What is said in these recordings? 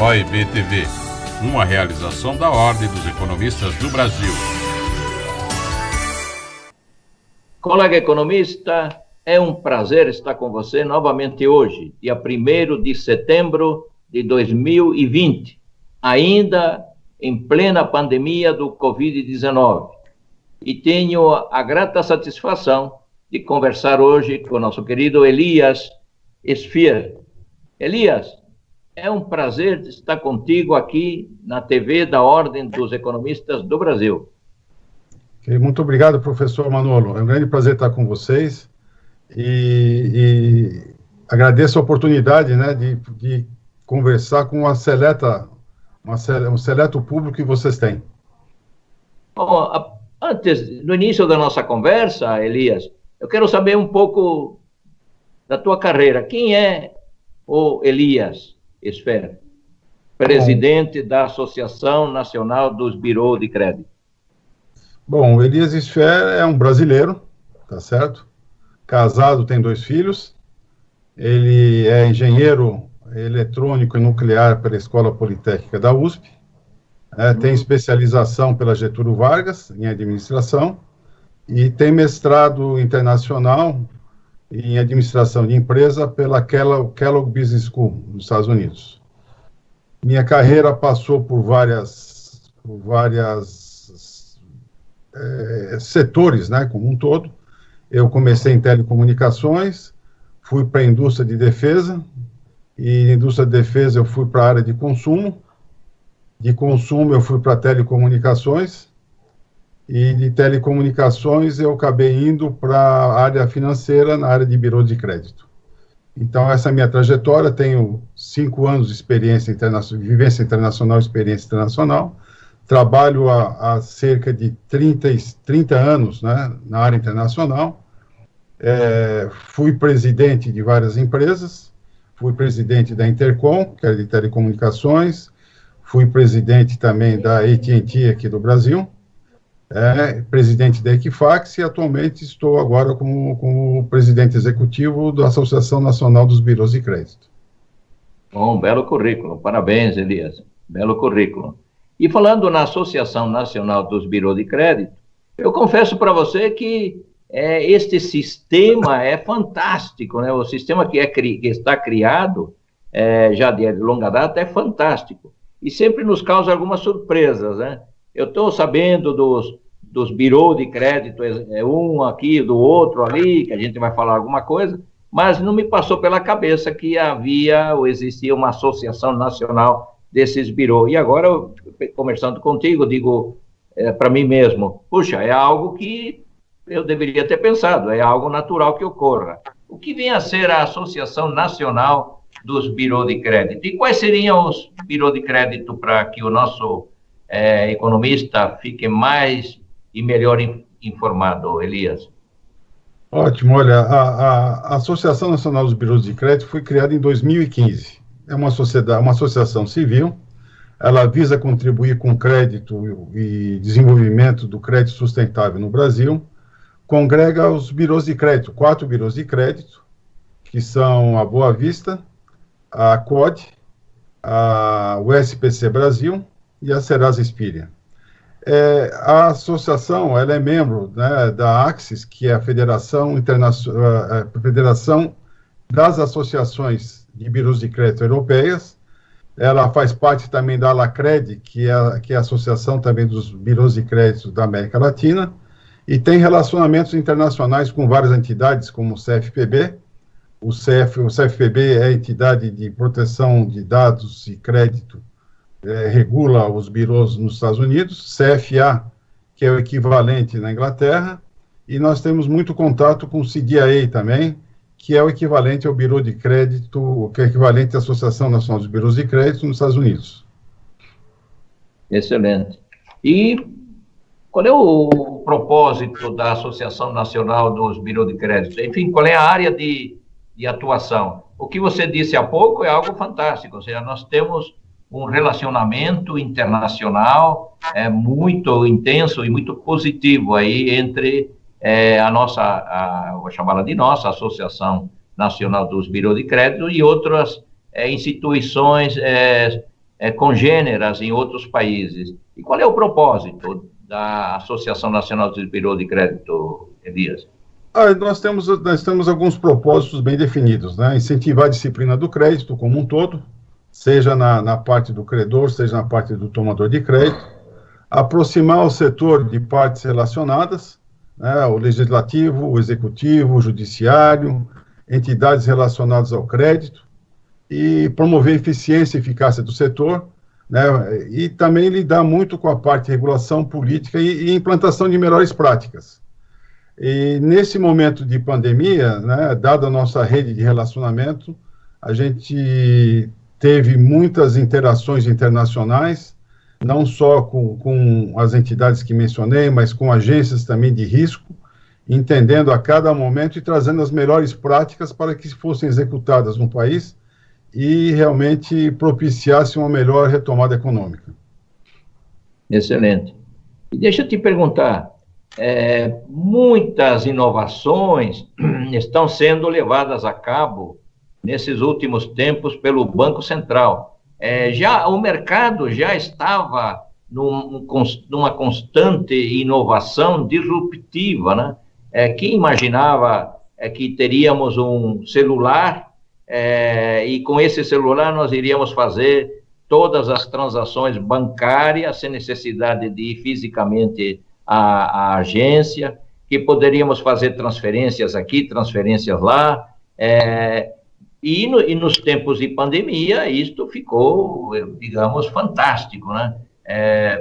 OEB TV, uma realização da Ordem dos Economistas do Brasil. Colega economista, é um prazer estar com você novamente hoje, dia 1º de setembro de 2020, ainda em plena pandemia do Covid-19. E tenho a grata satisfação de conversar hoje com o nosso querido Elias Esfir. Elias, é um prazer estar contigo aqui na TV da Ordem dos Economistas do Brasil. Muito obrigado, professor Manolo. É um grande prazer estar com vocês e agradeço a oportunidade, né, de conversar com um seleto público que vocês têm. Bom, antes, no início da nossa conversa, Elias, eu quero saber um pouco da tua carreira. Quem é o Elias Esfir, presidente da Associação Nacional dos Birôs de Crédito? Bom, o Elias Esfir é um brasileiro, tá certo? Casado, tem 2 filhos. Ele é engenheiro eletrônico e nuclear pela Escola Politécnica da USP. Tem especialização pela Getúlio Vargas em administração e tem mestrado internacional em administração de empresa pela Kellogg Business School, nos Estados Unidos. Minha carreira passou por várias setores, né, como um todo. Eu comecei em telecomunicações, fui para a indústria de defesa, e na indústria de defesa eu fui para a área de consumo eu fui para telecomunicações, e de telecomunicações eu acabei indo para a área financeira, na área de birô de crédito. Então, essa é a minha trajetória. Tenho 5 anos de experiência vivência internacional, experiência internacional. Trabalho há cerca de 30 anos, né, na área internacional. Fui presidente de várias empresas, fui presidente da Intercom, que era de telecomunicações, fui presidente também da AT&T aqui do Brasil, presidente da Equifax, e atualmente estou agora como presidente executivo da Associação Nacional dos Birôs de Crédito. Bom, belo currículo. Parabéns, Elias. Belo currículo. E falando na Associação Nacional dos Birôs de Crédito, eu confesso para você que este sistema é fantástico, né? O sistema que está criado já de longa data é fantástico. E sempre nos causa algumas surpresas, né? Eu estou sabendo dos birôs de crédito, um aqui, do outro ali, que a gente vai falar alguma coisa, mas não me passou pela cabeça que havia ou existia uma associação nacional desses birôs. E agora, conversando contigo, digo para mim mesmo, puxa, é algo que eu deveria ter pensado, é algo natural que ocorra. O que vem a ser a Associação Nacional dos Birôs de Crédito? E quais seriam os birôs de crédito para que o nosso economista fique mais e melhor informado, Elias? Ótimo. Olha, a Associação Nacional dos Birôs de Crédito foi criada em 2015. É uma associação civil. Ela visa contribuir com crédito e desenvolvimento do crédito sustentável no Brasil. Congrega os birôs de crédito, 4 birôs de crédito, que são a Boa Vista, a COD, o SPC Brasil e a Serasa Experian. A associação, ela é membro, né, da AXIS, que é a Federação das Associações de Birôs de Crédito Europeias. Ela faz parte também da Alacred, que é a Associação também dos Birôs de Crédito da América Latina, e tem relacionamentos internacionais com várias entidades, como o CFPB. O CFPB é a entidade de proteção de dados e crédito, regula os birôs nos Estados Unidos. CFA, que é o equivalente na Inglaterra, e nós temos muito contato com o CDIA também, que é o equivalente ao birô de crédito, que é o equivalente à Associação Nacional dos Birôs de Crédito nos Estados Unidos. Excelente. E qual é o propósito da Associação Nacional dos Birôs de Crédito? Enfim, qual é a área de atuação? O que você disse há pouco é algo fantástico, ou seja, nós temos um relacionamento internacional muito intenso e muito positivo aí entre vou chamá-la de nossa Associação Nacional dos Birôs de Crédito e outras instituições congêneras em outros países. E qual é o propósito da Associação Nacional dos Bureau de Crédito, Elias? Nós temos alguns propósitos bem definidos, né? Incentivar a disciplina do crédito como um todo, seja na parte do credor, seja na parte do tomador de crédito, aproximar o setor de partes relacionadas, né? O legislativo, o executivo, o judiciário, entidades relacionadas ao crédito, e promover eficiência e eficácia do setor, né? E também lidar muito com a parte de regulação política e implantação de melhores práticas. E nesse momento de pandemia, né, dada a nossa rede de relacionamento, a gente teve muitas interações internacionais, não só com as entidades que mencionei, mas com agências também de risco, entendendo a cada momento e trazendo as melhores práticas para que fossem executadas no país e realmente propiciasse uma melhor retomada econômica. Excelente. E deixa eu te perguntar, muitas inovações estão sendo levadas a cabo nesses últimos tempos pelo Banco Central. O mercado já estava numa constante inovação disruptiva, né? Quem imaginava que teríamos um celular e com esse celular nós iríamos fazer todas as transações bancárias sem necessidade de ir fisicamente à agência, que poderíamos fazer transferências aqui, transferências lá, e nos tempos de pandemia isto ficou, digamos, fantástico, né?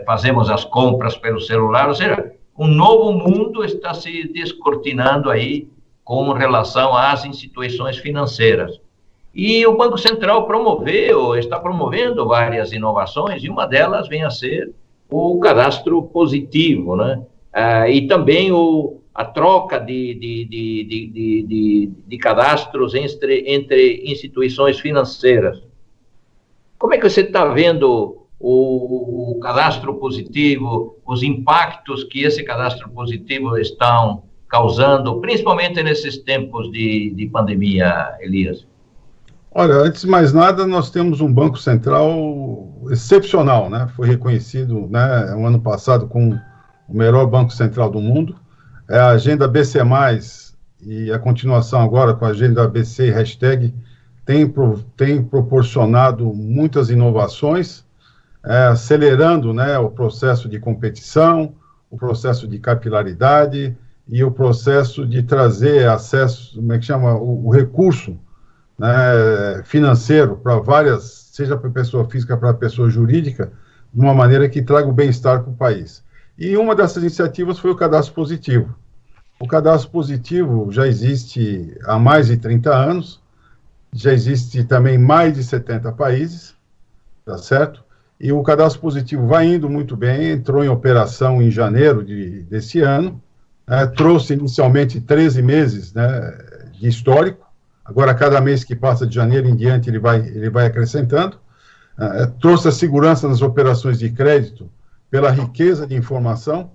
Fazemos as compras pelo celular, ou seja, um novo mundo está se descortinando aí com relação às instituições financeiras. E o Banco Central está promovendo várias inovações, e uma delas vem a ser o cadastro positivo, né? E também a troca de cadastros entre instituições financeiras. Como é que você está vendo o cadastro positivo, os impactos que esse cadastro positivo estão causando, principalmente nesses tempos de pandemia, Elias? Olha, antes de mais nada, nós temos um Banco Central excepcional, né? Foi reconhecido, né, no ano passado como o melhor Banco Central do mundo. A agenda BC+, e a continuação agora com a agenda BC hashtag, tem proporcionado muitas inovações, acelerando, né, o processo de competição, o processo de capilaridade e o processo de trazer acesso, como é que chama, o recurso, né, financeiro para várias, seja para pessoa física, para pessoa jurídica, de uma maneira que traga o bem-estar para o país. E uma dessas iniciativas foi o cadastro positivo. O cadastro positivo já existe há mais de 30 anos, já existe também em mais de 70 países, tá certo? E o cadastro positivo vai indo muito bem, entrou em operação em janeiro desse ano, trouxe inicialmente 13 meses, né, de histórico. Agora, cada mês que passa de janeiro em diante, ele vai acrescentando. Trouxe a segurança nas operações de crédito pela riqueza de informação,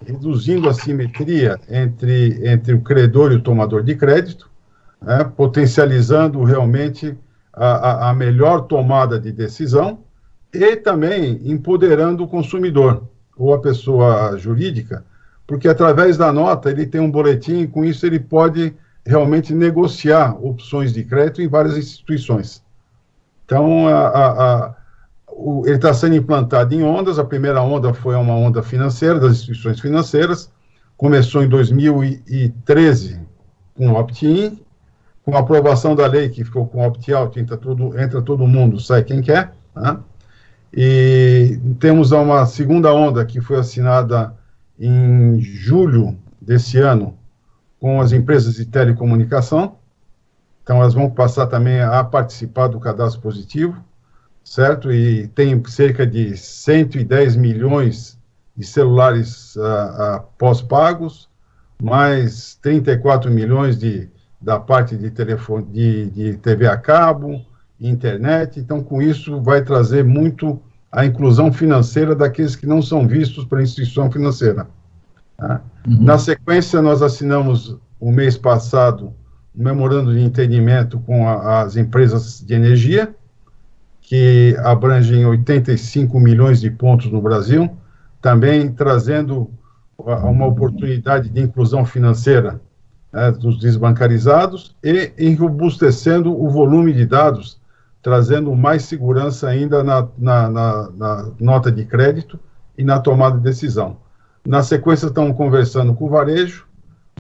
reduzindo a simetria entre o credor e o tomador de crédito, potencializando realmente a melhor tomada de decisão e também empoderando o consumidor ou a pessoa jurídica, porque através da nota ele tem um boletim e com isso ele pode realmente negociar opções de crédito em várias instituições. Então, ele está sendo implantado em ondas. A primeira onda foi uma onda financeira, das instituições financeiras, começou em 2013 com o opt-in, com a aprovação da lei que ficou com opt-out, entra todo mundo, sai quem quer, né? E temos uma segunda onda que foi assinada em julho desse ano, com as empresas de telecomunicação. Então, elas vão passar também a participar do cadastro positivo, certo? E tem cerca de 110 milhões de celulares pós-pagos, mais 34 milhões da parte de telefone, de TV a cabo, internet. Então, com isso, vai trazer muito a inclusão financeira daqueles que não são vistos pela instituição financeira. Tá? Uhum. Na sequência, nós assinamos, o mês passado, um memorando de entendimento com as empresas de energia, que abrangem 85 milhões de pontos no Brasil, também trazendo uma oportunidade de inclusão financeira, né, dos desbancarizados e enrobustecendo o volume de dados, trazendo mais segurança ainda na nota de crédito e na tomada de decisão. Na sequência, estamos conversando com o varejo,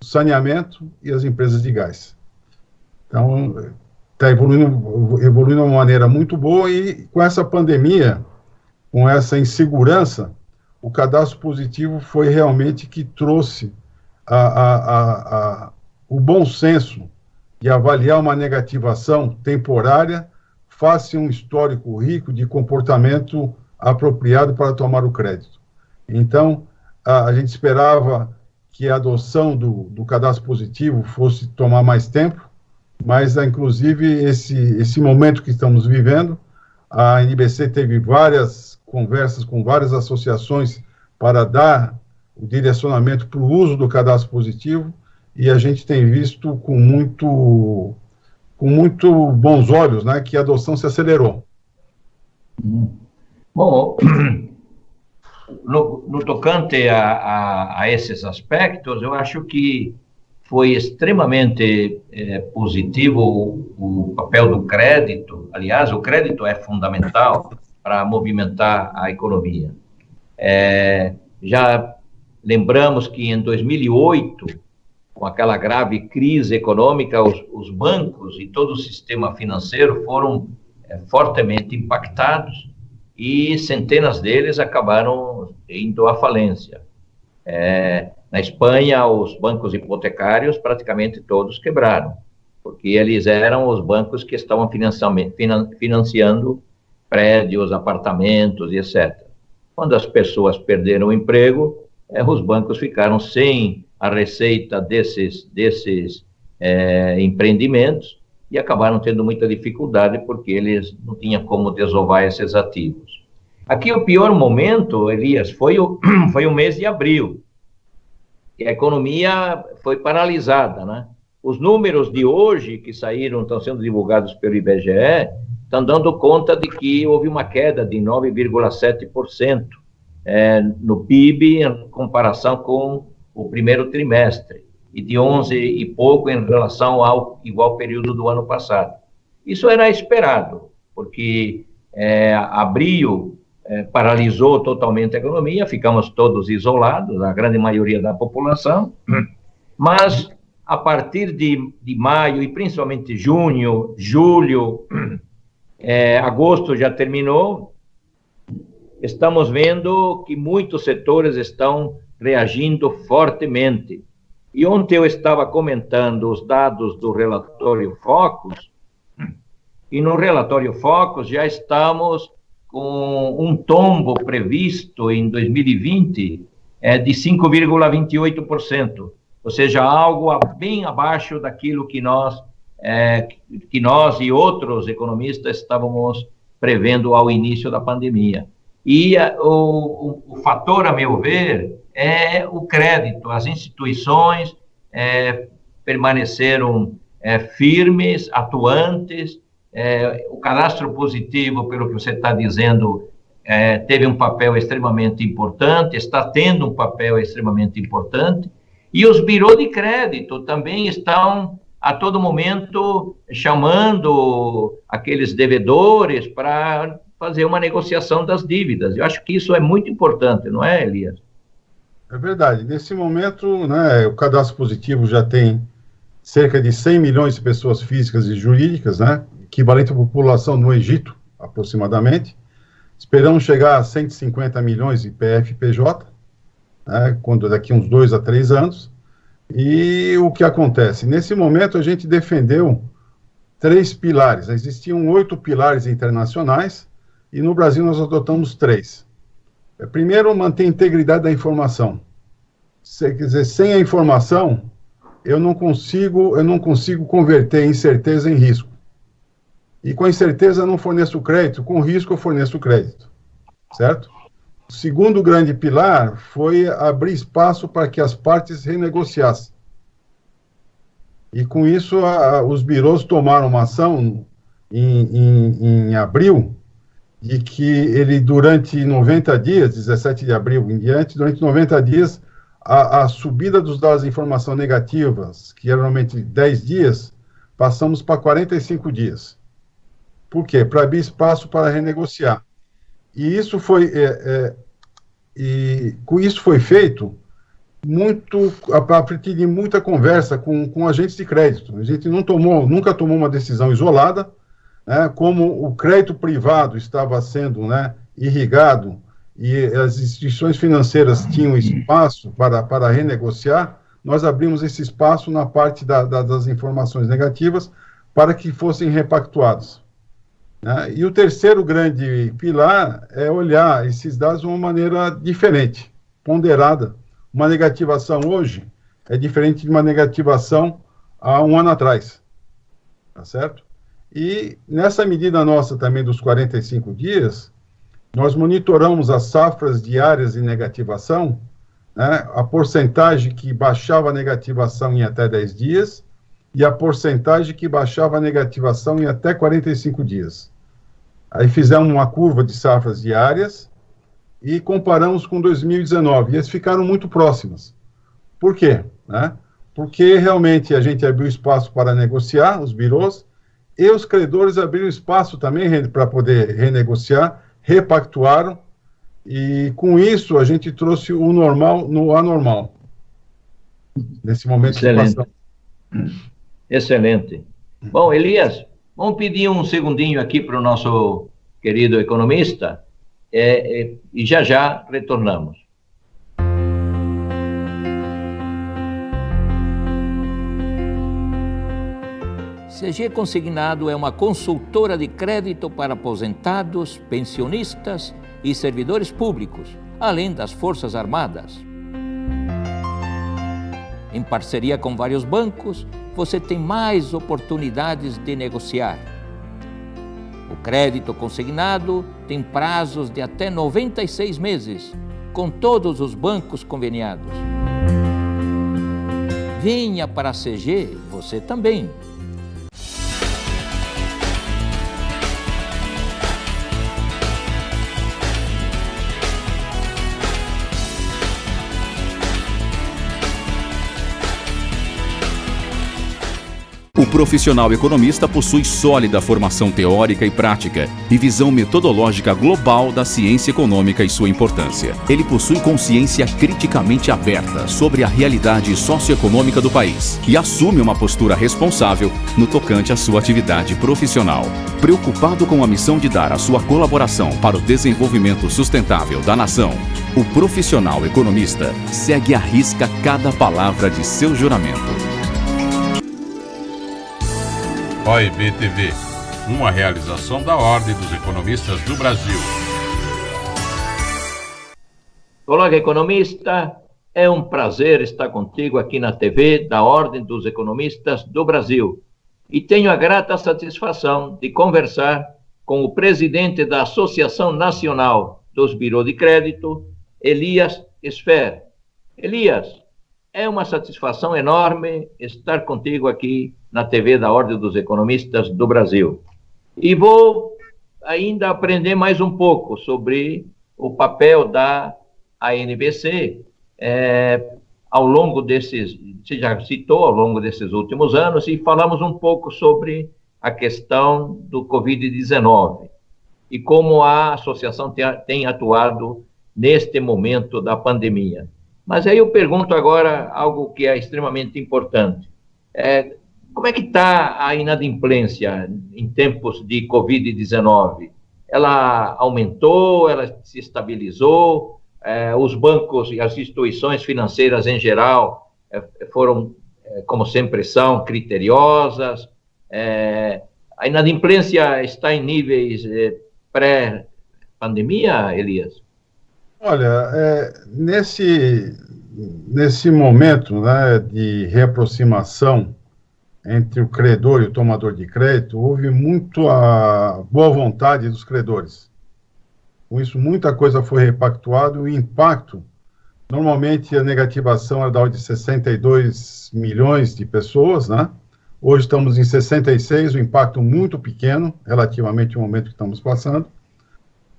o saneamento e as empresas de gás. Então, está evoluindo de uma maneira muito boa, e com essa pandemia, com essa insegurança, o cadastro positivo foi realmente que trouxe o bom senso de avaliar uma negativação temporária face a um histórico rico de comportamento apropriado para tomar o crédito. Então, a gente esperava que a adoção do cadastro positivo fosse tomar mais tempo, mas, inclusive, esse momento que estamos vivendo, a NBC teve várias conversas com várias associações para dar o direcionamento para o uso do cadastro positivo, e a gente tem visto com muito bons olhos, né, que a adoção se acelerou. Bom, no tocante a esses aspectos, eu acho que foi extremamente positivo o papel do crédito. Aliás, o crédito é fundamental para movimentar a economia. Já lembramos que em 2008, com aquela grave crise econômica, os bancos e todo o sistema financeiro foram fortemente impactados, e centenas deles acabaram indo à falência. Na Espanha, os bancos hipotecários praticamente todos quebraram, porque eles eram os bancos que estavam financiando prédios, apartamentos e etc. Quando as pessoas perderam o emprego, os bancos ficaram sem a receita desses empreendimentos e acabaram tendo muita dificuldade porque eles não tinham como desovar esses ativos. Aqui o pior momento, Elias, foi o mês de abril, que a economia foi paralisada, né? Os números de hoje que saíram, estão sendo divulgados pelo IBGE, estão dando conta de que houve uma queda de 9,7% no PIB em comparação com o primeiro trimestre, e de 11 e pouco em relação ao igual período do ano passado. Isso era esperado, porque abril paralisou totalmente a economia, ficamos todos isolados, a grande maioria da população, mas a partir de maio, e principalmente junho, julho, agosto já terminou, estamos vendo que muitos setores estão reagindo fortemente. E ontem eu estava comentando os dados do relatório Focus, e no relatório Focus já estamos com um tombo previsto em 2020 de 5,28%, ou seja, algo bem abaixo daquilo que nós e outros economistas estávamos prevendo ao início da pandemia. E o fator, a meu ver, é o crédito. As instituições permaneceram firmes, atuantes. O cadastro positivo, pelo que você está dizendo, teve um papel extremamente importante, está tendo um papel extremamente importante, e os birôs de crédito também estão, a todo momento, chamando aqueles devedores para fazer uma negociação das dívidas. Eu acho que isso é muito importante, não é, Elias? É verdade. Nesse momento, né, o cadastro positivo já tem cerca de 100 milhões de pessoas físicas e jurídicas, né, equivalente à população no Egito, aproximadamente. Esperamos chegar a 150 milhões de PF e PJ, né, daqui uns 2 a 3 anos. E o que acontece? Nesse momento, a gente defendeu 3 pilares. Existiam 8 pilares internacionais, e no Brasil nós adotamos 3. Primeiro, manter a integridade da informação. Quer dizer, sem a informação, eu não consigo converter incerteza em risco. E com a incerteza eu não forneço crédito, com risco eu forneço crédito, certo? O segundo grande pilar foi abrir espaço para que as partes renegociassem. E com isso, os birôs tomaram uma ação em abril, de que ele, durante 90 dias, 17 de abril em diante, durante 90 dias, a subida dos dados de informação negativas, que era normalmente 10 dias, passamos para 45 dias. Por quê? Para abrir espaço para renegociar. E isso foi, com isso foi feito muito, a partir de muita conversa com agentes de crédito. A gente nunca tomou uma decisão isolada, né, como o crédito privado estava sendo, né, irrigado e as instituições financeiras tinham espaço para renegociar, nós abrimos esse espaço na parte das informações negativas para que fossem repactuadas. Né? E o terceiro grande pilar é olhar esses dados de uma maneira diferente, ponderada. Uma negativação hoje é diferente de uma negativação há um ano atrás, tá certo? E nessa medida nossa também dos 45 dias, nós monitoramos as safras diárias de negativação, né, a porcentagem que baixava a negativação em até 10 dias e a porcentagem que baixava a negativação em até 45 dias. Aí fizemos uma curva de safras diárias e comparamos com 2019, e eles ficaram muito próximas. Por quê? Né? Porque realmente a gente abriu espaço para negociar, os birôs, e os credores abriram espaço também para poder renegociar, repactuaram, e com isso a gente trouxe o normal no anormal, nesse momento de situação. Excelente. Bom, Elias, vamos pedir um segundinho aqui para o nosso querido economista, e já retornamos. CG Consignado é uma consultora de crédito para aposentados, pensionistas e servidores públicos, além das Forças Armadas. Em parceria com vários bancos, você tem mais oportunidades de negociar. O crédito consignado tem prazos de até 96 meses, com todos os bancos conveniados. Venha para a CG, você também. O profissional economista possui sólida formação teórica e prática e visão metodológica global da ciência econômica e sua importância. Ele possui consciência criticamente aberta sobre a realidade socioeconômica do país e assume uma postura responsável no tocante à sua atividade profissional. Preocupado com a missão de dar a sua colaboração para o desenvolvimento sustentável da nação, o profissional economista segue à risca cada palavra de seu juramento. OEB TV, uma realização da Ordem dos Economistas do Brasil. Olá, economista, é um prazer estar contigo aqui na TV da Ordem dos Economistas do Brasil. E tenho a grata satisfação de conversar com o presidente da Associação Nacional dos Birôs de Crédito, Elias Sfer. Elias, é uma satisfação enorme estar contigo aqui na TV da Ordem dos Economistas do Brasil. E vou ainda aprender mais um pouco sobre o papel da ANBC ao longo desses, você já citou, ao longo desses últimos anos, e falamos um pouco sobre a questão do Covid-19 e como a associação tem atuado neste momento da pandemia. Mas aí eu pergunto agora algo que é extremamente importante. Como é que está a inadimplência em tempos de Covid-19? Ela aumentou, ela se estabilizou? Os bancos e as instituições financeiras em geral foram, como sempre são, criteriosas? A inadimplência está em níveis pré-pandemia, Elias? Olha, nesse momento, né, de reaproximação entre o credor e o tomador de crédito, houve muito a boa vontade dos credores. Com isso, muita coisa foi repactuada. O impacto, normalmente a negativação era da ordem de 62 milhões de pessoas, né? Hoje estamos em 66, um impacto muito pequeno, relativamente ao momento que estamos passando.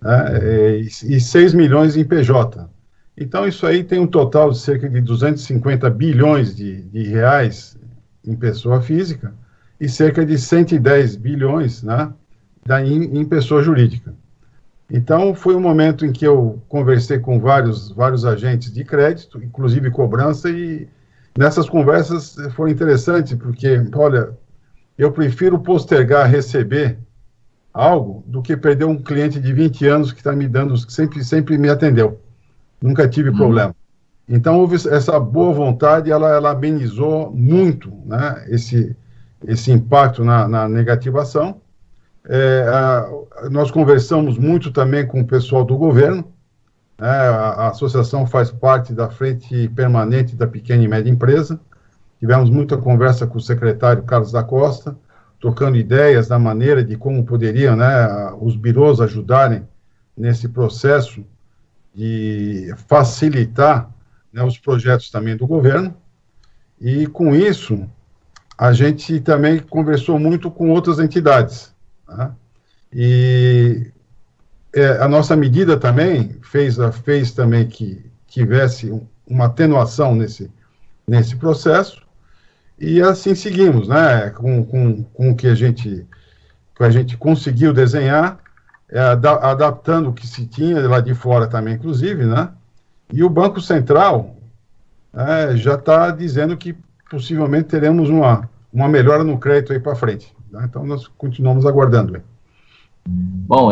né, e 6 milhões em PJ. Então, isso aí tem um total de cerca de 250 bilhões de reais em pessoa física e cerca de 110 bilhões, né, em pessoa jurídica. Então, foi um momento em que eu conversei com vários agentes de crédito, inclusive cobrança, e nessas conversas foi interessante, porque, olha, eu prefiro postergar receber algo do que perder um cliente de 20 anos que está me dando, sempre me atendeu. Nunca tive problema. Então, houve essa boa vontade, ela amenizou muito, né, esse impacto na negativação. Nós conversamos muito também com o pessoal do governo, né, a associação faz parte da Frente Permanente da Pequena e Média Empresa. Tivemos muita conversa com o secretário Carlos da Costa, trocando ideias da maneira de como poderiam, né, os birôs ajudarem nesse processo de facilitar, né, os projetos também do governo. E com isso, a gente também conversou muito com outras entidades, tá? E a nossa medida também fez também que tivesse uma atenuação nesse processo, e assim seguimos, né, com o que a gente conseguiu desenhar, adaptando o que se tinha lá de fora também, inclusive, né, e o Banco Central já está dizendo que possivelmente teremos uma melhora no crédito aí para frente, né? Então nós continuamos aguardando. Bom,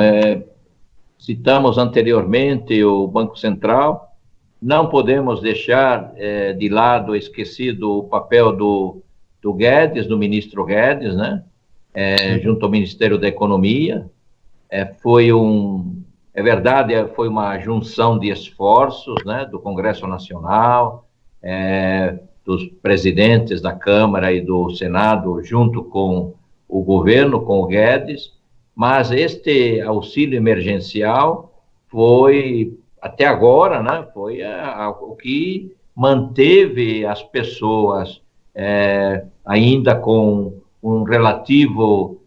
citamos anteriormente o Banco Central. Não podemos deixar de lado, esquecido, o papel do Guedes, do ministro Guedes, né? Junto ao Ministério da Economia. É verdade, foi uma junção de esforços, né, do Congresso Nacional, dos presidentes da Câmara e do Senado, junto com o governo, com o Guedes, mas este auxílio emergencial foi, até agora, né, foi o que manteve as pessoas ainda com um relativo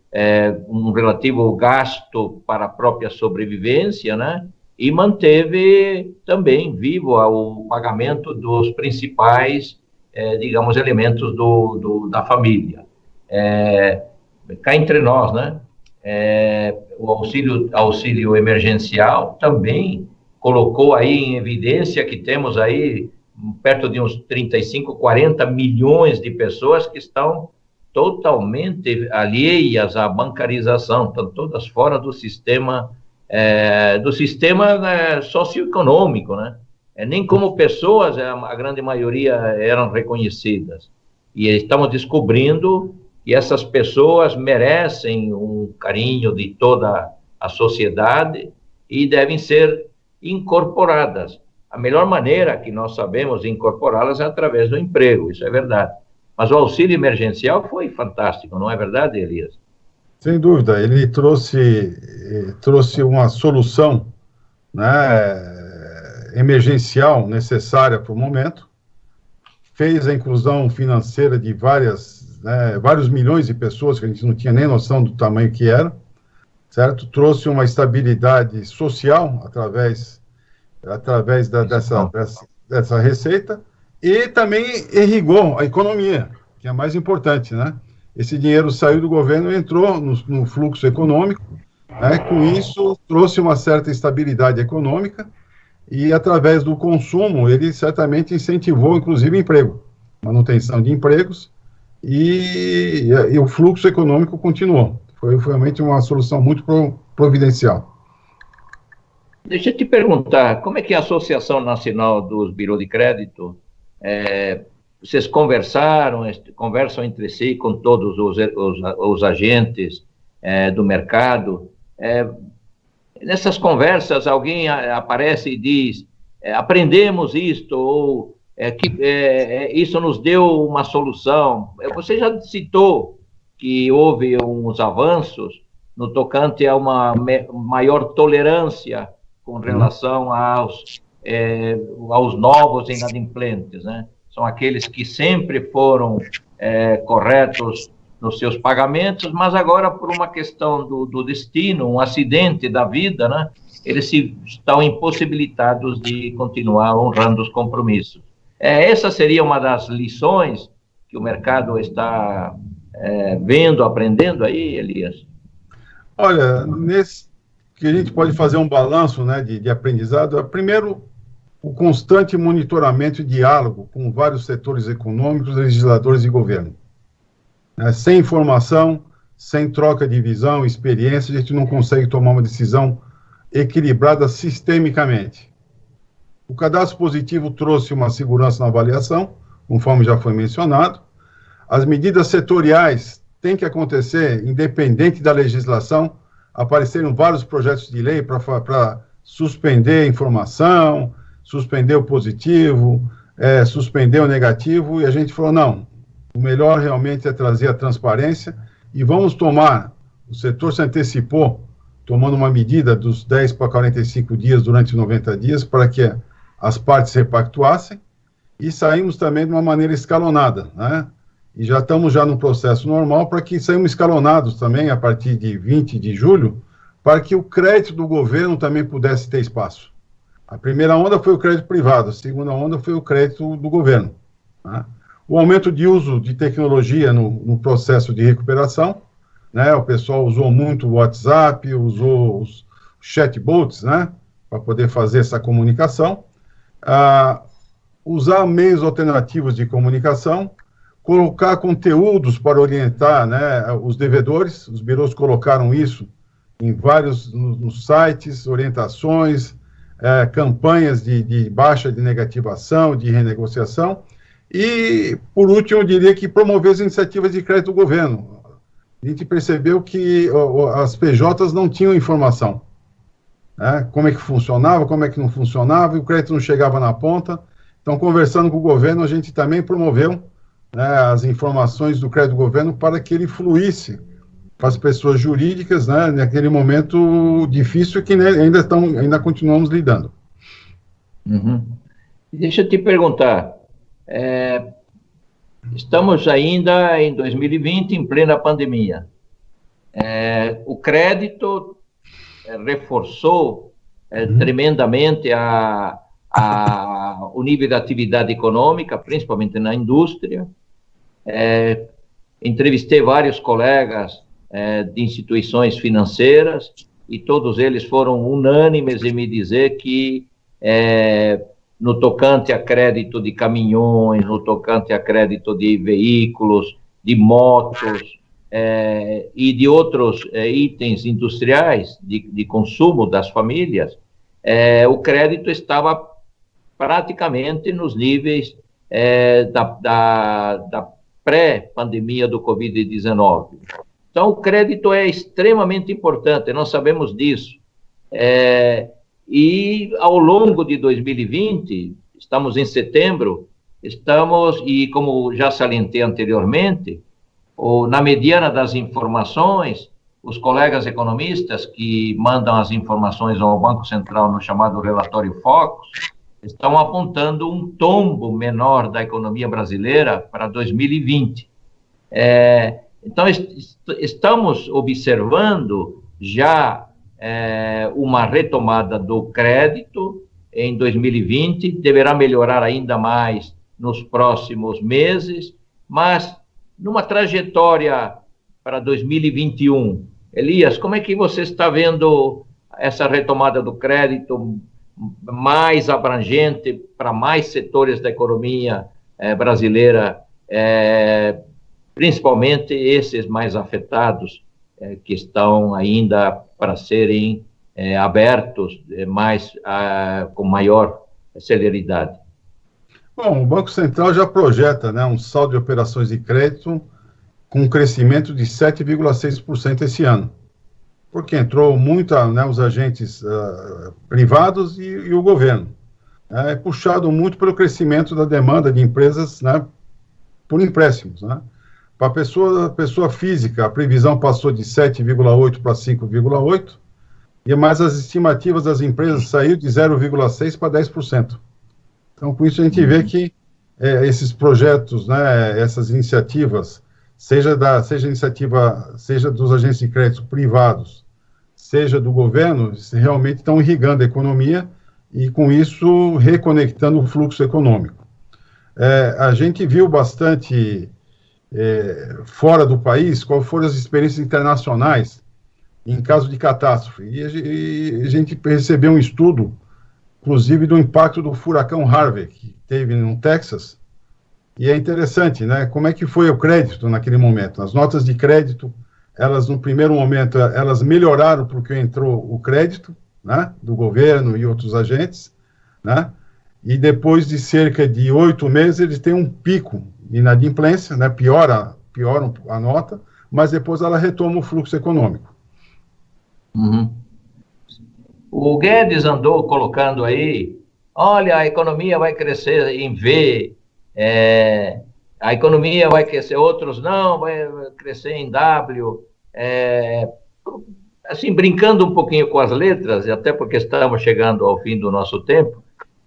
gasto para a própria sobrevivência, né, e manteve também vivo o pagamento dos principais, digamos, elementos da família. Cá entre nós, né, o auxílio emergencial também colocou aí em evidência que temos aí perto de uns 35, 40 milhões de pessoas que estão totalmente alheias à bancarização, estão todas fora do sistema socioeconômico, né? Nem como pessoas, a grande maioria eram reconhecidas. E estamos descobrindo que essas pessoas merecem um carinho de toda a sociedade e devem ser incorporadas. A melhor maneira que nós sabemos de incorporá-las é através do emprego, isso é verdade. Mas o auxílio emergencial foi fantástico, não é verdade, Elias? Sem dúvida, ele trouxe uma solução, né, emergencial necessária para o momento, fez a inclusão financeira de vários milhões de pessoas que a gente não tinha nem noção do tamanho que era, certo? Trouxe uma estabilidade social através dessa receita, e também irrigou a economia, que é mais importante, né? Esse dinheiro saiu do governo e entrou no fluxo econômico, né? Com isso, trouxe uma certa estabilidade econômica, e através do consumo, ele certamente incentivou, inclusive, emprego, manutenção de empregos, e o fluxo econômico continuou. Foi realmente uma solução muito providencial. Deixa eu te perguntar, como é que a Associação Nacional dos Birôs de Crédito, vocês conversam entre si com todos os agentes do mercado? Nessas conversas, alguém aparece e diz, aprendemos isto, ou isso nos deu uma solução. Você já citou que houve uns avanços no tocante a uma maior tolerância com relação aos novos inadimplentes, né? São aqueles que sempre foram corretos nos seus pagamentos, mas agora por uma questão do destino, um acidente da vida, né? eles estão impossibilitados de continuar honrando os compromissos. Essa seria uma das lições que o mercado está vendo, aprendendo aí, Elias? Olha, nesse que a gente pode fazer um balanço, né, de aprendizado, primeiro, o constante monitoramento e diálogo com vários setores econômicos, legisladores e governo. Sem informação, sem troca de visão, experiência, a gente não consegue tomar uma decisão equilibrada sistemicamente. O cadastro positivo trouxe uma segurança na avaliação, conforme já foi mencionado. As medidas setoriais têm que acontecer, independente da legislação. Apareceram vários projetos de lei para suspender a informação, suspender o positivo, suspender o negativo, e a gente falou, não, o melhor realmente é trazer a transparência e vamos tomar, o setor se antecipou, tomando uma medida dos 10 para 45 dias durante 90 dias, para que as partes repactuassem, e saímos também de uma maneira escalonada, né? E já estamos no processo normal para que saímos escalonados também a partir de 20 de julho, para que o crédito do governo também pudesse ter espaço. A primeira onda foi o crédito privado, a segunda onda foi o crédito do governo, né? O aumento de uso de tecnologia no processo de recuperação, né? O pessoal usou muito o WhatsApp, usou os chatbots, né? Para poder fazer essa comunicação. Usar meios alternativos de comunicação, colocar conteúdos para orientar, né, os devedores. Os birôs colocaram isso em vários nos sites, orientações, campanhas de baixa de negativação, de renegociação. E, por último, eu diria que promover as iniciativas de crédito do governo. A gente percebeu que as PJs não tinham informação, né? Como é que funcionava, como é que não funcionava, e o crédito não chegava na ponta. Então, conversando com o governo, a gente também promoveu, né, as informações do crédito do governo para que ele fluísse para as pessoas jurídicas, né, naquele momento difícil que, né, ainda continuamos lidando. Uhum. Deixa eu te perguntar, estamos ainda em 2020, em plena pandemia. O crédito reforçou tremendamente o nível de atividade econômica, principalmente na indústria. Entrevistei vários colegas de instituições financeiras e todos eles foram unânimes em me dizer que no tocante a crédito de caminhões, no tocante a crédito de veículos, de motos e de outros itens industriais de consumo das famílias, o crédito estava praticamente nos níveis da pré-pandemia do Covid-19. Então, o crédito é extremamente importante, nós sabemos disso. E ao longo de 2020, estamos em setembro, e como já salientei anteriormente, na mediana das informações, os colegas economistas que mandam as informações ao Banco Central no chamado relatório Focus, estão apontando um tombo menor da economia brasileira para 2020. Então, estamos observando já uma retomada do crédito em 2020, deverá melhorar ainda mais nos próximos meses, mas numa trajetória para 2021. Elias, como é que você está vendo essa retomada do crédito mais abrangente para mais setores da economia brasileira, principalmente esses mais afetados, que estão ainda para serem abertos com maior celeridade? Bom, o Banco Central já projeta, né, um saldo de operações de crédito com um crescimento de 7,6% esse ano, porque entrou muito, né, os agentes privados e o governo. Puxado muito pelo crescimento da demanda de empresas, né, por empréstimos, né? Para a pessoa física, a previsão passou de 7,8% para 5,8%, e mais as estimativas das empresas saiu de 0,6% para 10%. Então, com isso, a gente vê que esses projetos, né, essas iniciativas, seja dos agentes de crédito privados, seja do governo, realmente estão irrigando a economia e, com isso, reconectando o fluxo econômico. A gente viu bastante fora do país quais foram as experiências internacionais em caso de catástrofe. E a gente recebeu um estudo, inclusive, do impacto do furacão Harvey, que teve no Texas. E é interessante, né? Como é que foi o crédito naquele momento? As notas de crédito, elas, no primeiro momento, elas melhoraram porque entrou o crédito, né, do governo e outros agentes, né? E depois de cerca de 8 meses, eles têm um pico de inadimplência, né? Piora a nota, mas depois ela retoma o fluxo econômico. Uhum. O Guedes andou colocando aí, olha, a economia vai crescer em V, a economia vai crescer, outros não, vai crescer em W, assim, brincando um pouquinho com as letras, e até porque estamos chegando ao fim do nosso tempo.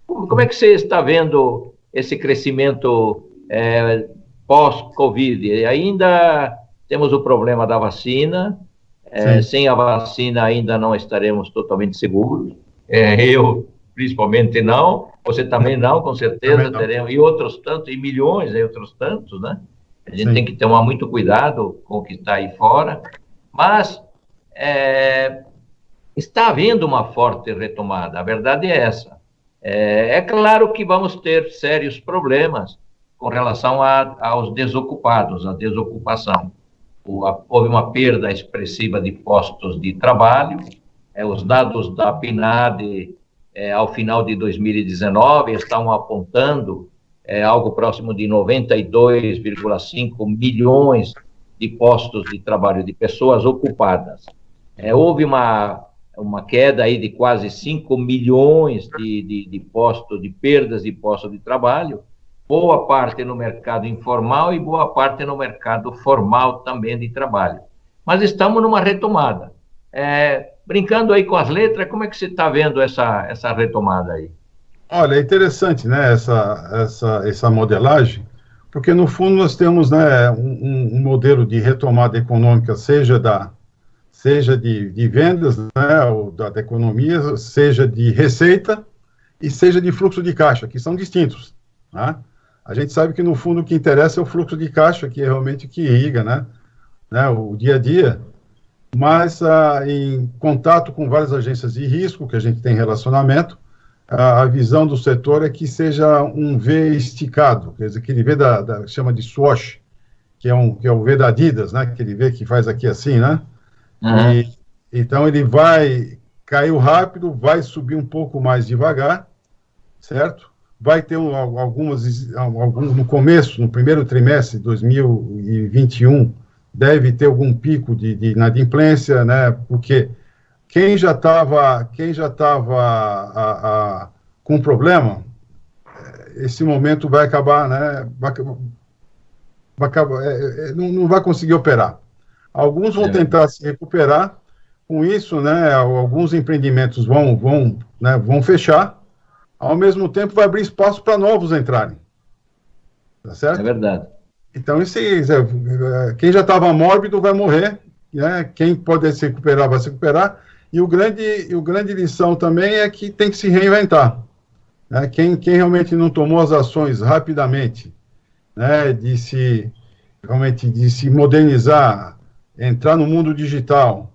Como é que você está vendo esse crescimento pós-Covid? Ainda temos o problema da vacina, sem a vacina ainda não estaremos totalmente seguros, eu principalmente não, você também não, com certeza teremos, e outros tantos, e milhões, e outros tantos, né? A gente tem que tomar muito cuidado com o que está aí fora, mas está havendo uma forte retomada, a verdade é essa. É claro que vamos ter sérios problemas com relação aos desocupados, à desocupação. Houve uma perda expressiva de postos de trabalho, os dados da PNAD ao final de 2019 estão apontando algo próximo de 92,5 milhões de postos de trabalho, de pessoas ocupadas. Houve uma queda aí de quase 5 milhões de postos, de perdas de postos de trabalho, boa parte no mercado informal e boa parte no mercado formal também de trabalho. Mas estamos numa retomada. Brincando aí com as letras, como é que você está vendo essa retomada aí? Olha, é interessante, né, essa modelagem, porque no fundo nós temos, né, um modelo de retomada econômica, seja de vendas, né, ou da economia, seja de receita e seja de fluxo de caixa, que são distintos, né? A gente sabe que, no fundo, o que interessa é o fluxo de caixa, que é realmente o que irriga, né, o dia a dia, mas em contato com várias agências de risco, que a gente tem relacionamento, a visão do setor é que seja um V esticado, quer dizer, aquele V chama de swoosh, que é o V da Adidas, né, aquele V que faz aqui assim, né? Uhum. Então, ele vai cair rápido, vai subir um pouco mais devagar, certo? Vai ter alguns no começo, no primeiro trimestre de 2021, deve ter algum pico de inadimplência, né? Porque quem já estava com problema, esse momento vai acabar, né? Não vai conseguir operar. Alguns vão tentar se recuperar. Com isso, né? Alguns empreendimentos vão fechar. Ao mesmo tempo, vai abrir espaço para novos entrarem. Tá certo? É verdade. Então, quem já estava mórbido vai morrer, né? Quem pode se recuperar, vai se recuperar. E o grande lição também é que tem que se reinventar. Né? Quem realmente não tomou as ações rapidamente, né? De se modernizar, entrar no mundo digital,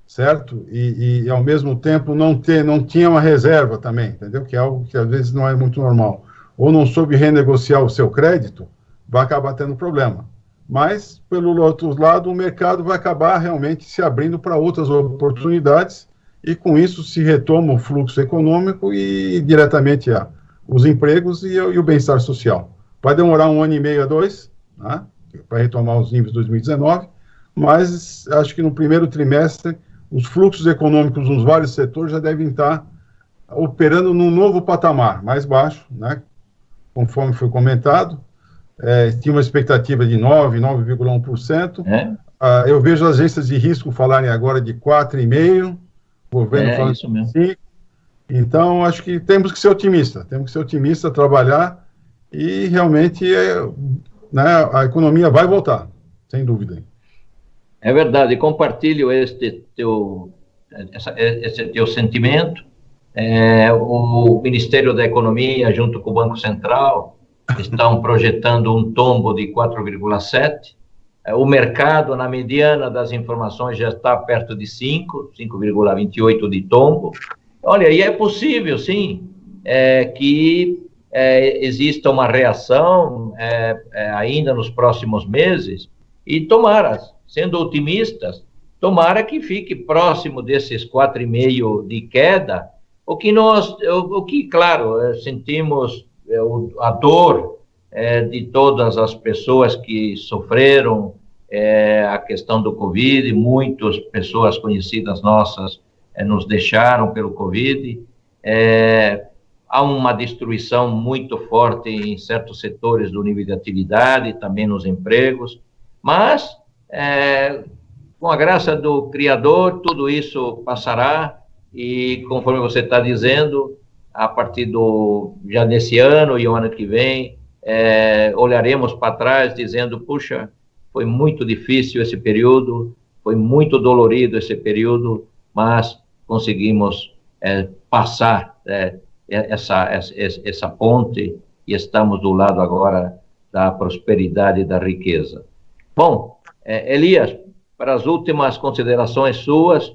certo? E ao mesmo tempo não tinha uma reserva também, entendeu? Que é algo que às vezes não é muito normal. Ou não soube renegociar o seu crédito, vai acabar tendo problema. Mas, pelo outro lado, o mercado vai acabar realmente se abrindo para outras oportunidades e com isso se retoma o fluxo econômico e diretamente os empregos e o bem-estar social. Vai demorar 1 ano e meio a 2, né, para retomar os níveis de 2019, mas acho que no primeiro trimestre os fluxos econômicos nos vários setores já devem estar operando num novo patamar, mais baixo, né, conforme foi comentado. Tinha uma expectativa de 9,1%. Eu vejo as agências de risco falarem agora de 4,5%, o governo falando de 5%. Então, acho que temos que ser otimistas, trabalhar e realmente né, a economia vai voltar, sem dúvida. É verdade, compartilho este teu esse teu sentimento. O Ministério da Economia, junto com o Banco Central, estão projetando um tombo de 4,7%. O mercado, na mediana das informações, já está perto de 5,28% de tombo. Olha, e é possível, sim, que exista uma reação ainda nos próximos meses, e tomara, sendo otimistas, tomara que fique próximo desses 4,5% de queda, o que, claro, sentimos a dor de todas as pessoas que sofreram a questão do Covid. Muitas pessoas conhecidas nossas nos deixaram pelo Covid. Há uma destruição muito forte em certos setores do nível de atividade, também nos empregos, mas, com a graça do Criador, tudo isso passará, e, conforme você está dizendo, a partir já desse ano e o ano que vem, olharemos para trás dizendo, puxa, foi muito difícil esse período, foi muito dolorido esse período, mas conseguimos passar essa ponte, e estamos do lado agora da prosperidade e da riqueza. Bom, Elias, para as últimas considerações suas,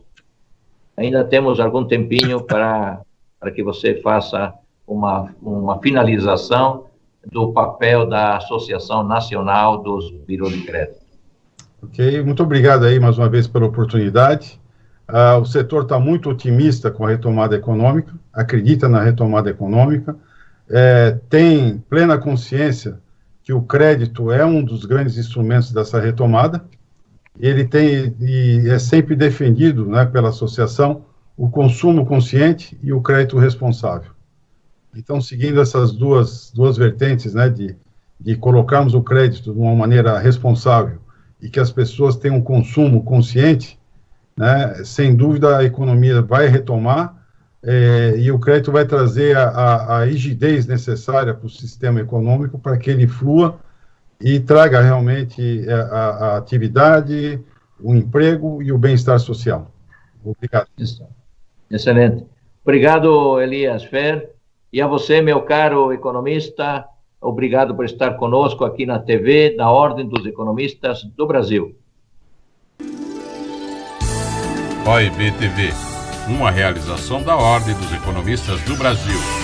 ainda temos algum tempinho para que você faça uma finalização do papel da Associação Nacional dos Birôs de Crédito. Ok, muito obrigado aí mais uma vez pela oportunidade. O setor está muito otimista com a retomada econômica, acredita na retomada econômica, tem plena consciência que o crédito é um dos grandes instrumentos dessa retomada. Ele tem, e é sempre defendido, né, pela associação, o consumo consciente e o crédito responsável. Então, seguindo essas duas vertentes, né, de colocarmos o crédito de uma maneira responsável e que as pessoas tenham um consumo consciente, né, sem dúvida a economia vai retomar, e o crédito vai trazer a rigidez necessária para o sistema econômico para que ele flua e traga realmente a atividade, o emprego e o bem-estar social. Obrigado. Excelente. Obrigado, Elias Fer. E a você, meu caro economista, obrigado por estar conosco aqui na TV da Ordem dos Economistas do Brasil. OIB TV, uma realização da Ordem dos Economistas do Brasil.